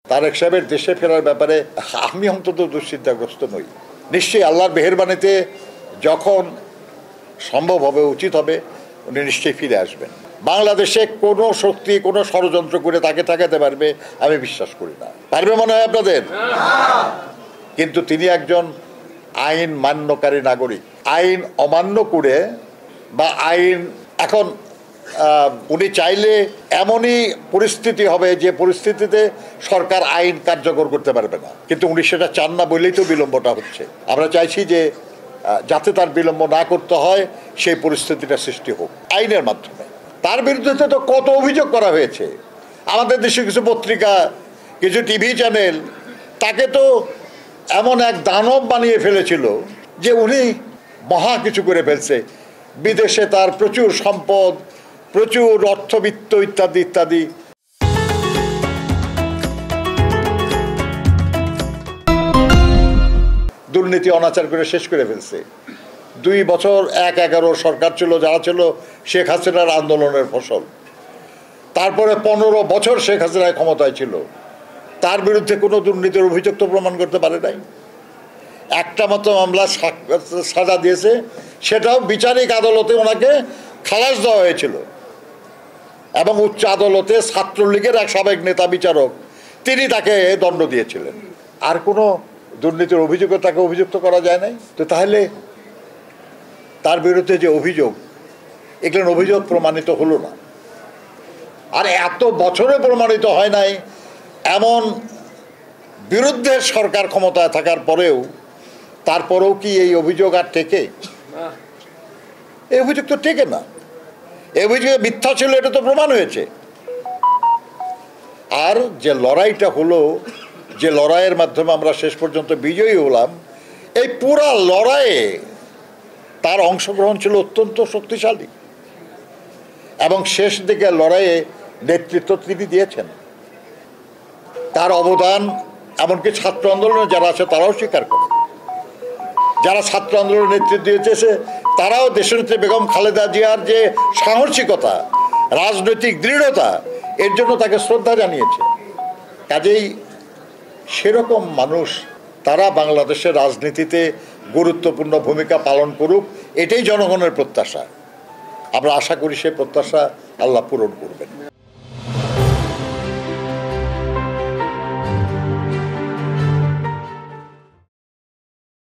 তারেক সাহেবের দেশে ফেরার ব্যাপারে আমি অন্তত দুশ্চিন্তাগ্রস্ত নই। নিশ্চয়ই আল্লাহর মেহেরবানিতে যখন সম্ভব হবে, উচিত হবে, উনি নিশ্চয়ই ফিরে আসবেন। বাংলাদেশে কোনো শক্তি কোনো ষড়যন্ত্র করে তাকে ঠেকাতে পারবে আমি বিশ্বাস করি না। পারবে মনে হয় আপনাদের? কিন্তু তিনি একজন আইন মান্যকারী নাগরিক। আইন অমান্য করে বা আইন এখন উনি চাইলে এমনই পরিস্থিতি হবে যে পরিস্থিতিতে সরকার আইন কার্যকর করতে পারবে না, কিন্তু উনি সেটা চান না বলেই তো বিলম্বটা হচ্ছে। আমরা চাইছি যে যাতে তার বিলম্ব না করতে হয় সেই পরিস্থিতিটা সৃষ্টি হোক আইনের মাধ্যমে। তার বিরুদ্ধে তো কত অভিযোগ করা হয়েছে। আমাদের দেশে কিছু পত্রিকা, কিছু টিভি চ্যানেল তাকে তো এমন এক দানব বানিয়ে ফেলেছিল যে উনি মহা কিছু করে ফেলছে, বিদেশে তার প্রচুর সম্পদ, প্রচুর অর্থবিত্ত ইত্যাদি ইত্যাদি। দুর্নীতি অনাচার করে শেষ করে ফেলছে। 2 বছর 1-11 সরকার ছিল, যারা ছিল শেখ হাসিনার আন্দোলনের ফসল। তারপরে 15 বছর শেখ হাসিনা ক্ষমতায় ছিল, তার বিরুদ্ধে কোনো দুর্নীতির অভিযোগ তো প্রমাণ করতে পারে নাই। একটা মাত্র মামলা সাজা দিয়েছে, সেটাও বিচারিক আদালতে ওনাকে খালাস দেওয়া হয়েছিল এবং উচ্চ আদালতে ছাত্রলীগের এক সাবেক নেতা বিচারক তিনি তাকে দণ্ড দিয়েছিলেন। আর কোনো দুর্নীতির অভিযোগে তাকে অভিযুক্ত করা যায় নাই। তো তাহলে তার বিরুদ্ধে যে অভিযোগ, এগুলো অভিযোগ প্রমাণিত হলো না। আর এত বছরে প্রমাণিত হয় নাই এমন বিরুদ্ধে সরকার ক্ষমতায় থাকার পরেও, তারপরেও কি এই অভিযোগ আর টেকে? এই অভিযোগ তো টেকে না। এই অভিযোগ মিথ্যা ছিল, এটা তো প্রমাণ হয়েছে। আর যে লড়াইটা হলো, যে লড়াইয়ের মাধ্যমে আমরা শেষ পর্যন্ত বিজয়ী হলাম, এই পুরা লড়াইয়ে তার অংশগ্রহণ ছিল অত্যন্ত শক্তিশালী এবং শেষ দিকে লড়াইয়ে নেতৃত্ব তিনি দিয়েছেন। তার অবদান এমনকি ছাত্র আন্দোলনে যারা আছে তারাও স্বীকার করে। যারা ছাত্র আন্দোলনের নেতৃত্ব দিয়েছে তারাও দেশনেত্রী বেগম খালেদা জিয়ার যে সাহসিকতা, রাজনৈতিক দৃঢ়তা, এর জন্য তাকে শ্রদ্ধা জানিয়েছে। কাজেই সেরকম মানুষ তারা বাংলাদেশের রাজনীতিতে গুরুত্বপূর্ণ ভূমিকা পালন করুক, এটাই জনগণের প্রত্যাশা। আমরা আশা করি সে প্রত্যাশা আল্লাহ পূরণ করবেন।